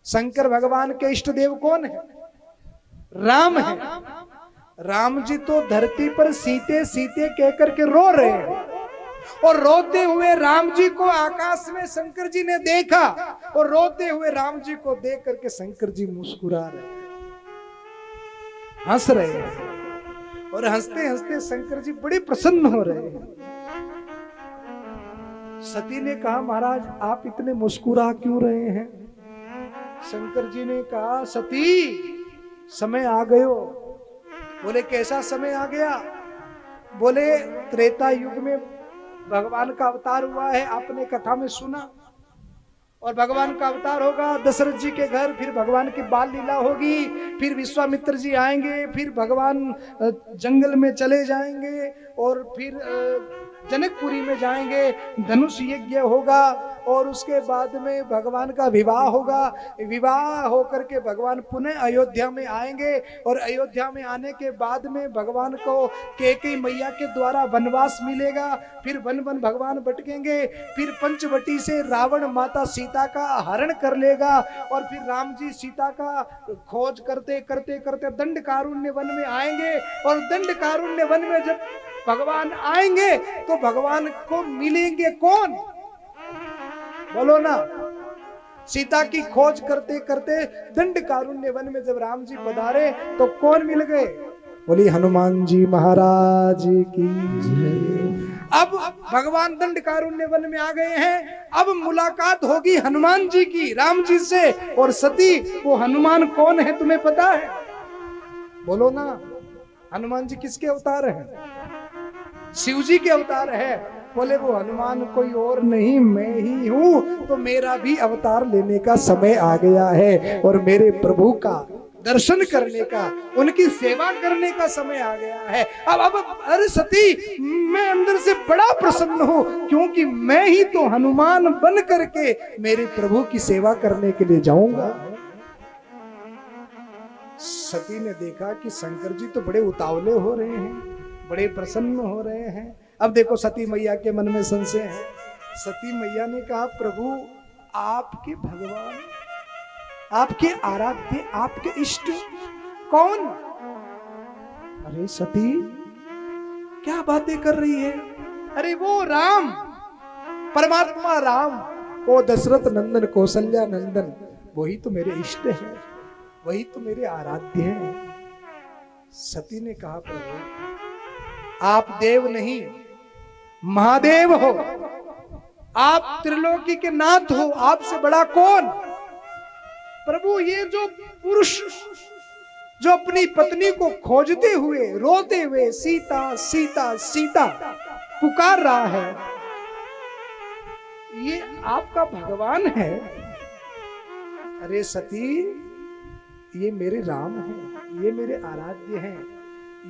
शंकर भगवान के इष्ट देव कौन है? राम है। राम जी तो धरती पर सीते सीते कह करके रो रहे हैं, और रोते हुए राम जी को आकाश में शंकर जी ने देखा, और रोते हुए राम जी को देख करके शंकर जी मुस्कुरा रहे हैं, हंस रहे हैं, और हंसते हंसते शंकर जी बड़े प्रसन्न हो रहे हैं। सती ने कहा, महाराज आप इतने मुस्कुरा क्यों रहे हैं? शंकर जी ने कहा, सती समय आ गयो। बोले कैसा समय आ गया? बोले त्रेता युग में भगवान का अवतार हुआ है, आपने कथा में सुना, और भगवान का अवतार होगा दशरथ जी के घर, फिर भगवान की बाल लीला होगी, फिर विश्वामित्र जी आएंगे, फिर भगवान जंगल में चले जाएंगे, और फिर जनकपुरी में जाएंगे, धनुष यज्ञ होगा, और उसके बाद में भगवान का विवाह होगा। विवाह होकर के भगवान पुनः अयोध्या में आएंगे, और अयोध्या में आने के बाद में भगवान को कैकेयी मैया के द्वारा वनवास मिलेगा, फिर वन वन भगवान भटकेंगे, फिर पंचवटी से रावण माता सीता का हरण कर लेगा, और फिर राम जी सीता का खोज करते करते करते दंडकारुण्य वन में आएंगे, और दंडकारुण्य वन में जब भगवान आएंगे तो भगवान को मिलेंगे कौन? बोलो ना। सीता की खोज करते करते दंडकारुण्य वन में जब राम जी पधारे तो कौन मिल गए? बोली हनुमान जी महाराज की जय। अब भगवान दंडकारुण्य वन में आ गए हैं, अब मुलाकात होगी हनुमान जी की राम जी से। और सती, वो हनुमान कौन है तुम्हें पता है? बोलो ना। हनुमान जी किसके अवतार हैं? शिव जी के अवतार है। बोले वो हनुमान कोई और नहीं, मैं ही हूं, तो मेरा भी अवतार लेने का समय आ गया है, और मेरे प्रभु का दर्शन करने का, उनकी सेवा करने का समय आ गया है। अब अरे सती, मैं अंदर से बड़ा प्रसन्न हूं, क्योंकि मैं ही तो हनुमान बन करके मेरे प्रभु की सेवा करने के लिए जाऊंगा। सती ने देखा कि शंकर जी तो बड़े उतावले हो रहे हैं, बड़े प्रसन्न हो रहे हैं। अब देखो सती मैया के मन में संशय है। सती मैया ने कहा, प्रभु आपके भगवान, आपके आराध्य, आपके इष्ट कौन? अरे सती क्या बातें कर रही है? अरे वो राम, परमात्मा राम, वो दशरथ नंदन, कौशल्या नंदन, वही तो मेरे इष्ट है, वही तो मेरे आराध्य हैं। सती ने कहा, प्रभु आप देव नहीं महादेव हो, आप त्रिलोकी के नाथ हो, आपसे बड़ा कौन? प्रभु ये जो पुरुष जो अपनी पत्नी को खोजते हुए रोते हुए सीता सीता सीता पुकार रहा है, ये आपका भगवान है? अरे सती, ये मेरे राम हैं, ये मेरे आराध्य हैं,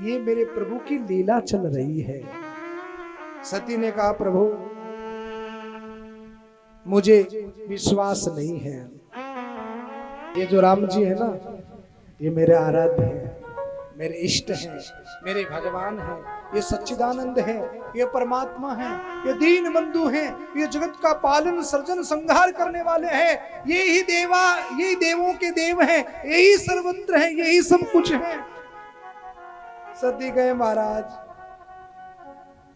ये मेरे प्रभु की लीला चल रही है। सती ने कहा, प्रभु मुझे विश्वास नहीं है, ये जो राम जी है ना, ये मेरे आराध्य हैं, मेरे इष्ट हैं, मेरे भगवान हैं, ये सच्चिदानंद है, ये परमात्मा है, ये दीन बंधु हैं, ये जगत का पालन सर्जन संहार करने वाले हैं, ये ही देवा, यही देवों के देव हैं, यही सर्वत्र हैं, यही सब कुछ है। सती गए, महाराज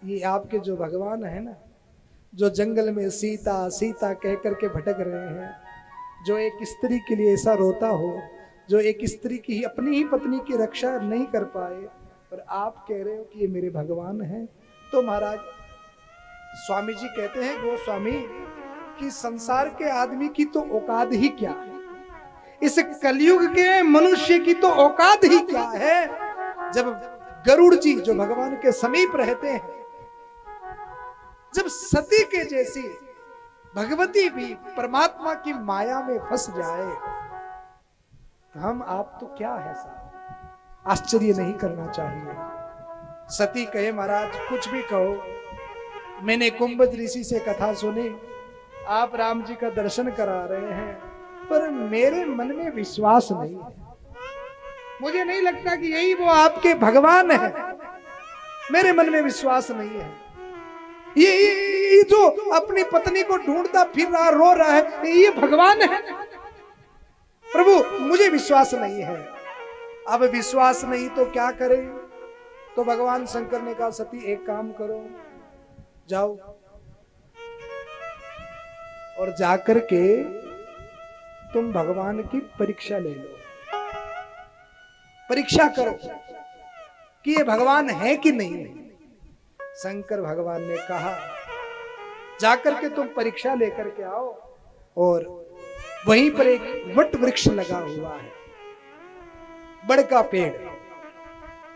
ये आपके जो भगवान है ना, जो जंगल में सीता सीता कह करके भटक रहे हैं, जो एक स्त्री के लिए ऐसा रोता हो, जो एक स्त्री की ही अपनी ही पत्नी की रक्षा नहीं कर पाए, और आप कह रहे हो कि ये मेरे भगवान हैं। तो महाराज स्वामी जी कहते हैं, गोस्वामी, कि संसार के आदमी की तो औकात ही क्या है, इस कलयुग के मनुष्य की तो औकात ही क्या है। जब गरुड़ जी जो भगवान के समीप रहते हैं, जब सती के जैसी भगवती भी परमात्मा की माया में फंस जाए, तो हम आप तो क्या है साहब, आश्चर्य नहीं करना चाहिए। सती कहे, महाराज कुछ भी कहो, मैंने कुंभज ऋषि से कथा सुनी, आप राम जी का दर्शन करा रहे हैं, पर मेरे मन में विश्वास नहीं है, मुझे नहीं लगता कि यही वो आपके भगवान है, मेरे मन में विश्वास नहीं है। ये जो अपनी पत्नी को ढूंढता फिर रहा, रो रहा है, ये भगवान है? प्रभु मुझे विश्वास नहीं है। अब विश्वास नहीं तो क्या करें? तो भगवान शंकर ने कहा सती एक काम करो, जाओ और जाकर के तुम भगवान की परीक्षा ले लो, परीक्षा करो कि ये भगवान है कि नहीं। शंकर भगवान ने कहा जाकर के तुम परीक्षा लेकर के आओ। और वहीं पर एक वट वृक्ष लगा हुआ है, बड़ का पेड़।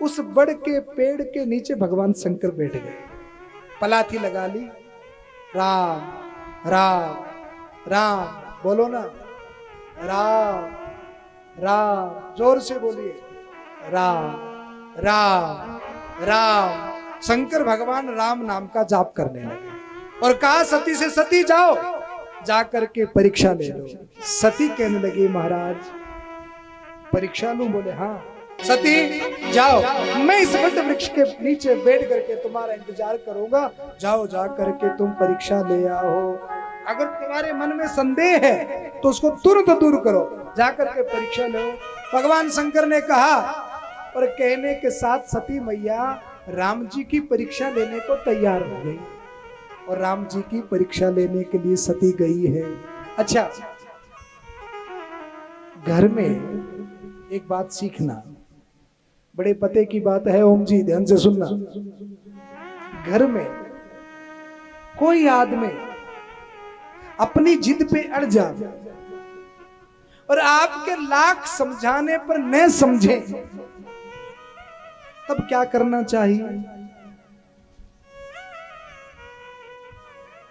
उस बड़ के पेड़ के नीचे भगवान शंकर बैठ गए, पलाथी लगा ली, राम राम राम बोलो ना, राम राम जोर से बोलिए, राम राम राम। शंकर भगवान राम नाम का जाप करने लगे और कहा सती से सती जाओ जाकर के परीक्षा ले लो। सती कहने लगी महाराज परीक्षा लूं? बोले हाँ। सती जाओ, मैं इस वट वृक्ष के नीचे बैठ करके तुम्हारा इंतजार करूंगा, जाओ जा करके तुम परीक्षा ले आओ। अगर तुम्हारे मन में संदेह है तो उसको तुरंत दूर करो, जाकर के परीक्षा लो। भगवान शंकर ने कहा और कहने के साथ सती मैया राम जी की परीक्षा लेने को तैयार हो गई और राम जी की परीक्षा लेने के लिए सती गई है। अच्छा, घर में एक बात सीखना, बड़े पते की बात है ओम जी, ध्यान से सुनना। घर में कोई आदमी अपनी जिद पे अड़ जाए और आपके लाख समझाने पर न समझे, तब क्या करना चाहिए?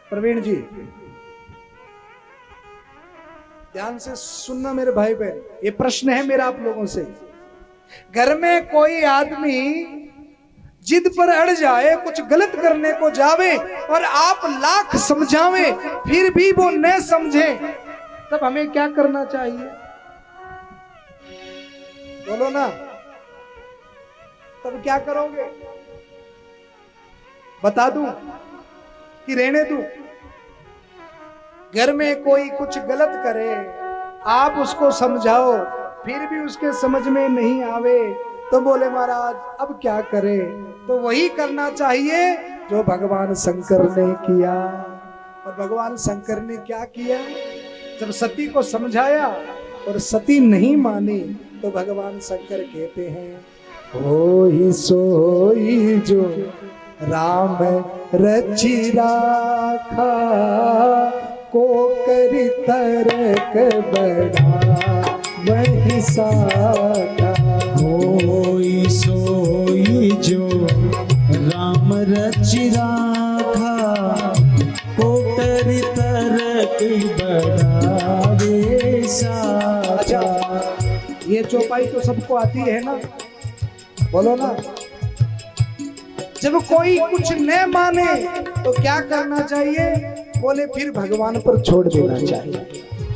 प्रवीण जी ध्यान से सुनना मेरे भाई बहन, ये प्रश्न है मेरा आप लोगों से। घर में कोई आदमी जिद पर अड़ जाए, कुछ गलत करने को जावे और आप लाख समझावे फिर भी वो न समझे, तब हमें क्या करना चाहिए? बोलो ना, तब क्या करोगे? बता दूं कि रहने दूं? घर में कोई कुछ गलत करे, आप उसको समझाओ फिर भी उसके समझ में नहीं आवे, तो बोले महाराज अब क्या करें? तो वही करना चाहिए जो भगवान शंकर ने किया। और भगवान शंकर ने क्या किया? जब सती को समझाया और सती नहीं मानी, तो भगवान शंकर कहते हैं होई सोई जो राम रचि राखा, को करि तरक बड़ा वही साका। होई सोई जो राम रचि राखा, को करि तरक बड़ा वे साका। अच्छा, ये चौपाई तो सबको आती है ना, बोलो ना। जब कोई कुछ न माने तो क्या करना चाहिए? बोले फिर भगवान पर छोड़ देना चाहिए।